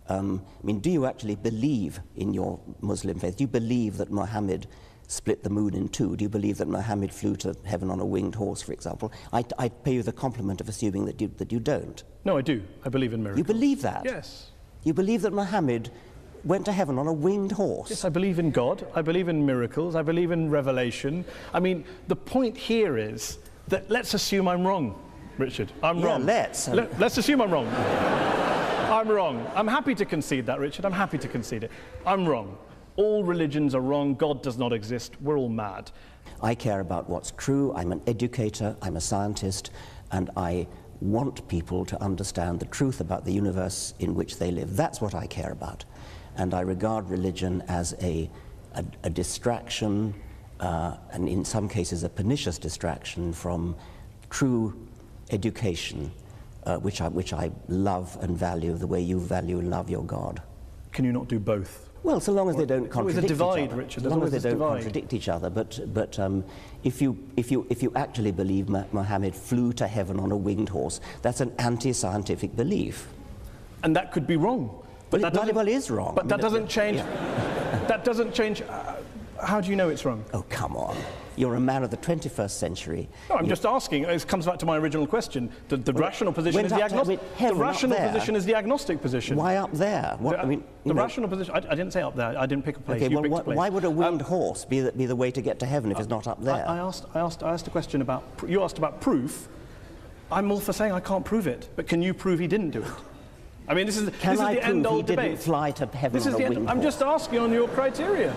I mean, do you actually believe in your Muslim faith? Do you believe that Muhammad split the moon in two? Do you believe that Muhammad flew to heaven on a winged horse, for example? I pay you the compliment of assuming that you don't. No, I do. I believe in miracles. You believe that? Yes. You believe that Muhammad went to heaven on a winged horse? Yes, I believe in God. I believe in miracles. I believe in revelation. I mean, the point here is that let's assume I'm wrong, Richard. I'm wrong. Let's. Let's assume I'm wrong. I'm wrong. I'm happy to concede that, Richard. I'm happy to concede it. I'm wrong. All religions are wrong. God does not exist. We're all mad. I care about what's true. I'm an educator. I'm a scientist. And I want people to understand the truth about the universe in which they live. That's what I care about. And I regard religion as a distraction, and in some cases a pernicious distraction from true education, which I love and value the way you value and love your God. Can you not do both? Well, so long as they don't contradict each other. Richard. As long as they don't contradict each other. But if you actually believe Muhammad flew to heaven on a winged horse, that's an anti-scientific belief. And that could be wrong. But that bloody well is wrong. But that doesn't change. That doesn't change. How do you know it's wrong? Oh, come on. You're a man of the 21st century. No, I'm just asking. It comes back to my original question. The rational position is the agnostic. The rational position is the agnostic position. Why up there? What, I mean, the rational position. I didn't say up there. I didn't pick a place. Okay, you well, picked a place. Why would a winged horse be the way to get to heaven if it's not up there? I asked a question about. You asked about proof. I'm all for saying I can't prove it, but can you prove he didn't do it? I mean, this is the end-all debate. He didn't fly to heaven on a winged horse? I'm just asking on your criteria.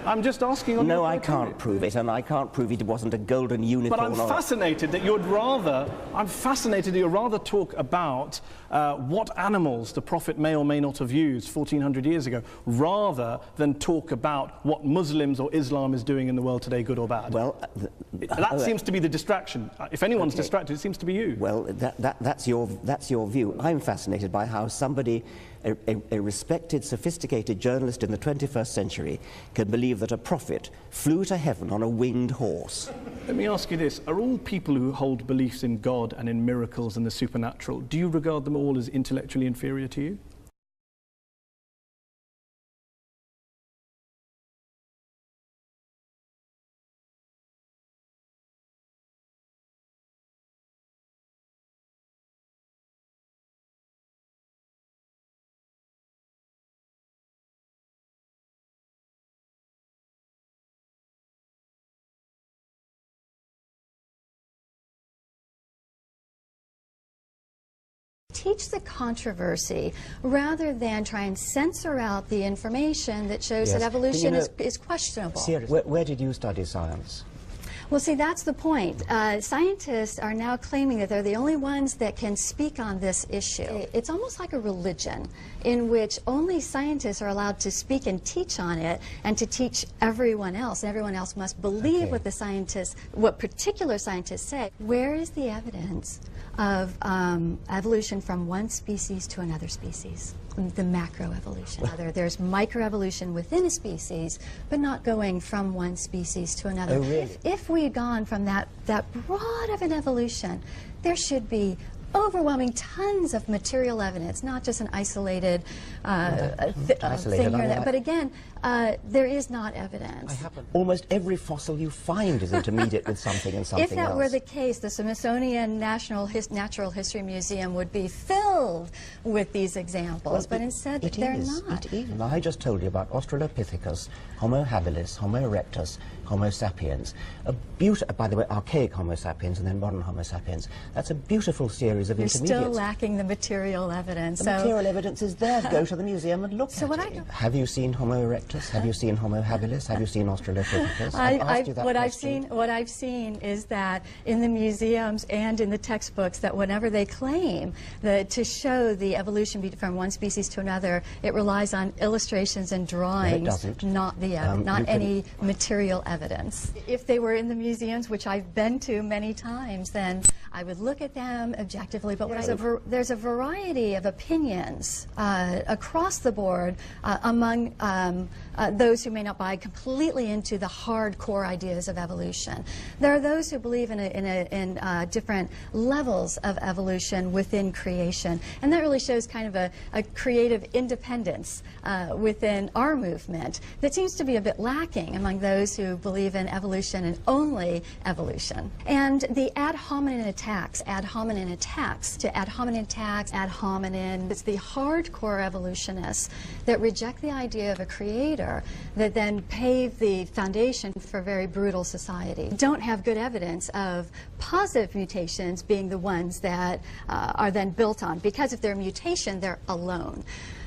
I'm just asking on your criteria. No, I can't prove it, and I can't prove it wasn't a golden unicorn. But I'm fascinated that you're rather talk about what animals the Prophet may or may not have used 1400 years ago, rather than talk about what Muslims or Islam is doing in the world today, good or bad. Well, that seems to be the distraction. If anyone's distracted, it seems to be you. Well, that's your view. I'm fascinated by how somebody, a respected, sophisticated journalist in the 21st century, can believe that a prophet flew to heaven on a winged horse. Let me ask you this. Are all people who hold beliefs in God and in miracles and the supernatural, do you regard them all as intellectually inferior to you? Teach the controversy rather than try and censor out the information that shows that evolution is questionable. Where did you study science? Well, see, that's the point. Scientists are now claiming that they're the only ones that can speak on this issue. It's almost like a religion in which only scientists are allowed to speak and teach on it, and to teach everyone else. And everyone else must believe what the scientists, what particular scientists say. Where is the evidence of evolution from one species to another species? The macroevolution. There's microevolution within a species, but not going from one species to another. Oh, really? If we had gone from that broad of an evolution, there should be overwhelming tons of material evidence, not just an isolated thing here and there. But again, there is not evidence. Almost every fossil you find is intermediate with something and something else. If that were the case, the Smithsonian Natural History Museum would be filled with these examples, but instead they're not. It is. I just told you about Australopithecus, Homo habilis, Homo erectus, Homo sapiens. By the way, archaic Homo sapiens and then modern Homo sapiens. That's a beautiful series of intermediates. You're still lacking the material evidence. The material evidence is there. Go to the museum and look at it. Have you seen Homo erectus? Have you seen Homo habilis? Have you seen Australopithecus? What I've seen is that in the museums and in the textbooks, that whenever they claim to show the evolution from one species to another, it relies on illustrations and drawings, no, it doesn't. not any material evidence. If they were in the museums, which I've been to many times, then I would look at them objectively actively, but there's a variety of opinions across the board among those who may not buy completely into the hardcore ideas of evolution. There are those who believe in different levels of evolution within creation, and that really shows kind of a creative independence within our movement that seems to be a bit lacking among those who believe in evolution and only evolution. And the ad hominem attacks to ad hominem attacks, ad hominem, it's the hardcore evolutionists that reject the idea of a creator that then pave the foundation for very brutal society. Don't have good evidence of positive mutations being the ones that are then built on, because if they're a mutation, they're alone.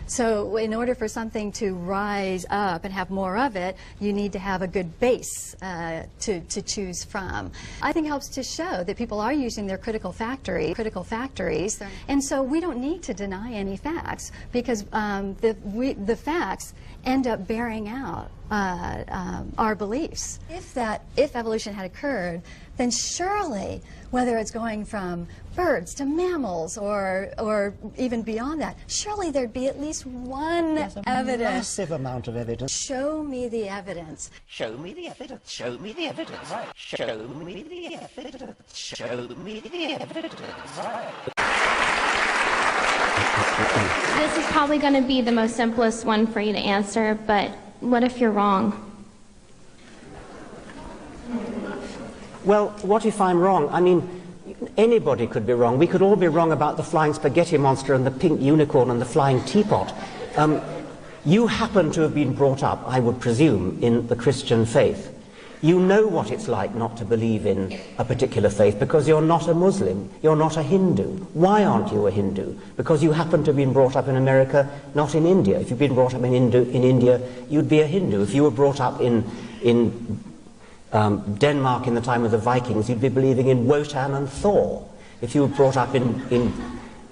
So in order for something to rise up and have more of it, you need to have a good base to choose from. I think it helps to show that people are using their critical factories, and so we don't need to deny any facts, because the facts end up bearing out our beliefs. If evolution had occurred, then surely, whether it's going from birds to mammals or even beyond that, surely there'd be at least one evidence. Massive amount of evidence. Show me the evidence. Show me the evidence. Show me the evidence. Right. Show me the evidence. Show me the evidence. Right. This is probably going to be the most simplest one for you to answer, but what if you're wrong? Well, what if I'm wrong? I mean, anybody could be wrong. We could all be wrong about the flying spaghetti monster and the pink unicorn and the flying teapot. You happen to have been brought up, I would presume, in the Christian faith. You know what it's like not to believe in a particular faith because you're not a Muslim, you're not a Hindu. Why aren't you a Hindu? Because you happen to have been brought up in America, not in India. If you'd been brought up in India, you'd be a Hindu. If you were brought up in Denmark in the time of the Vikings, you'd be believing in Wotan and Thor. If you were brought up in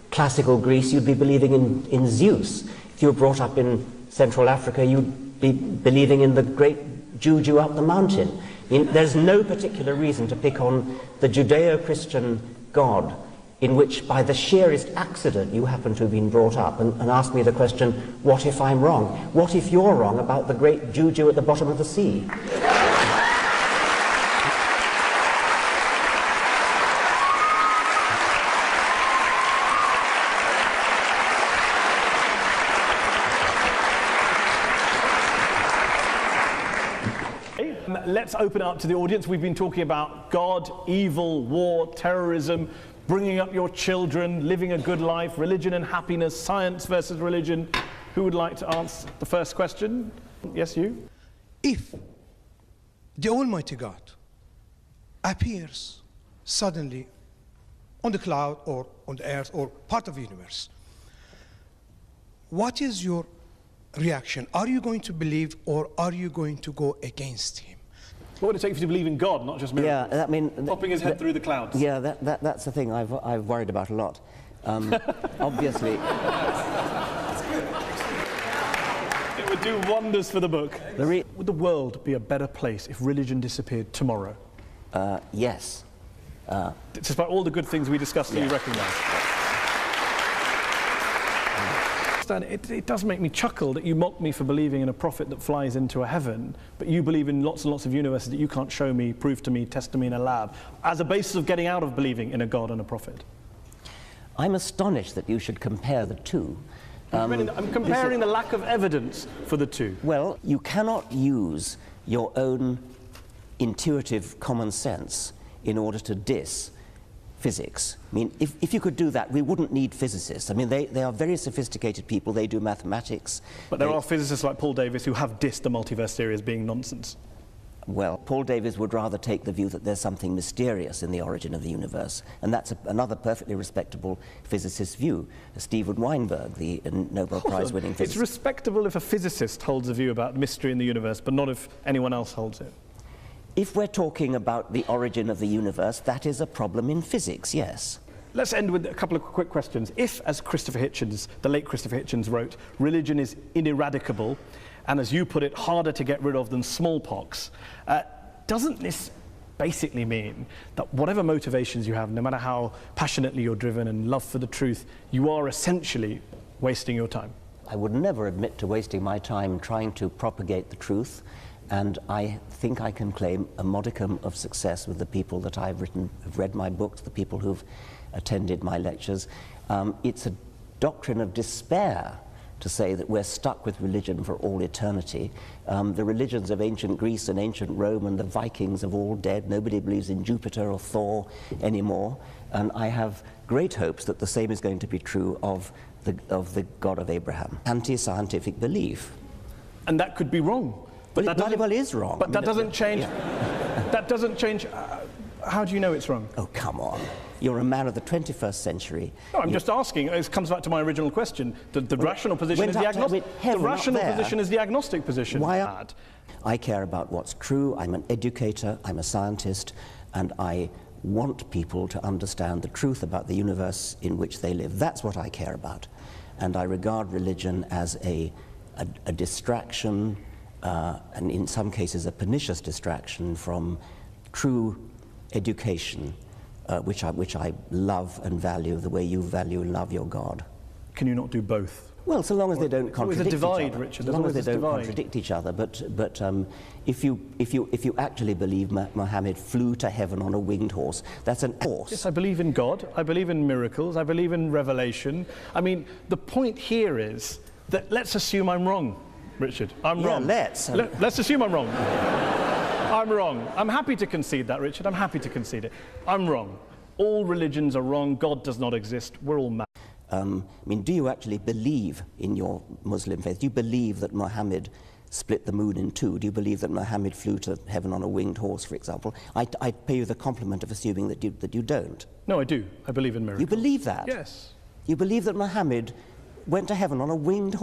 classical Greece, you'd be believing in Zeus. If you were brought up in Central Africa, you'd be believing in the great Juju up the mountain. I mean, there's no particular reason to pick on the Judeo-Christian God in which, by the sheerest accident, you happen to have been brought up, and ask me the question, what if I'm wrong? What if you're wrong about the great Juju at the bottom of the sea? Let's open up to the audience. We've been talking about God, evil, war, terrorism, bringing up your children, living a good life, religion and happiness, science versus religion. Who would like to answer the first question? Yes, you? If the Almighty God appears suddenly on the cloud or on the earth or part of the universe, what is your reaction? Are you going to believe or are you going to go against him? What would it take for you to believe in God, not just miracles? Yeah, I mean, popping his head through the clouds. Yeah, that's the thing I've worried about a lot. Obviously, it would do wonders for the book. Would the world be a better place if religion disappeared tomorrow? Yes. Despite all the good things we discussed, do you recognise? It does make me chuckle that you mock me for believing in a prophet that flies into a heaven, but you believe in lots and lots of universes that you can't show me, prove to me, test to me in a lab, as a basis of getting out of believing in a God and a prophet. I'm astonished that you should compare the two. I'm comparing the lack of evidence for the two. Well, you cannot use your own intuitive common sense in order to diss physics. I mean, if you could do that, we wouldn't need physicists. I mean, they are very sophisticated people, they do mathematics. But there are physicists like Paul Davies who have dissed the multiverse theory as being nonsense. Well, Paul Davies would rather take the view that there's something mysterious in the origin of the universe, and that's another perfectly respectable physicist's view. Steven Weinberg, the Nobel Prize-winning physicist. It's respectable if a physicist holds a view about mystery in the universe, but not if anyone else holds it. If we're talking about the origin of the universe, that is a problem in physics, yes. Let's end with a couple of quick questions. If, as Christopher Hitchens, the late Christopher Hitchens wrote, religion is ineradicable, and as you put it, harder to get rid of than smallpox, doesn't this basically mean that whatever motivations you have, no matter how passionately you're driven and love for the truth, you are essentially wasting your time. I would never admit to wasting my time trying to propagate the truth, and I think I can claim a modicum of success with the people that I've read my books, the people who've attended my lectures. It's a doctrine of despair to say that we're stuck with religion for all eternity. The religions of ancient Greece and ancient Rome and the Vikings have all dead. Nobody believes in Jupiter or Thor anymore. And I have great hopes that the same is going to be true of the God of Abraham. Anti-scientific belief. And that could be wrong. But that bloody well is wrong. But that doesn't change. That doesn't change. How do you know it's wrong? Oh, come on. You're a man of the 21st century. No, I'm just asking. It comes back to my original question. The rational position is the agnostic. The rational position is the agnostic position. Why? I care about what's true. I'm an educator. I'm a scientist, and I want people to understand the truth about the universe in which they live. That's what I care about, and I regard religion as a distraction, and in some cases a pernicious distraction from true education, which I love and value the way you value and love your God. Can you not do both? Well, so long as they don't contradict each other. Richard. As long as they don't contradict each other. But if you actually believe Muhammad flew to heaven on a winged horse, that's an horse. Yes, I believe in God. I believe in miracles. I believe in revelation. I mean, the point here is that let's assume I'm wrong, Richard. I'm wrong. Let's assume I'm wrong. I'm wrong. I'm happy to concede that, Richard. I'm happy to concede it. I'm wrong. All religions are wrong. God does not exist. We're all mad. I mean, do you actually believe in your Muslim faith? Do you believe that Muhammad split the moon in two? Do you believe that Muhammad flew to heaven on a winged horse, for example? I pay you the compliment of assuming that you don't. No, I do. I believe in miracles. You believe that? Yes. You believe that Muhammad went to heaven on a winged horse?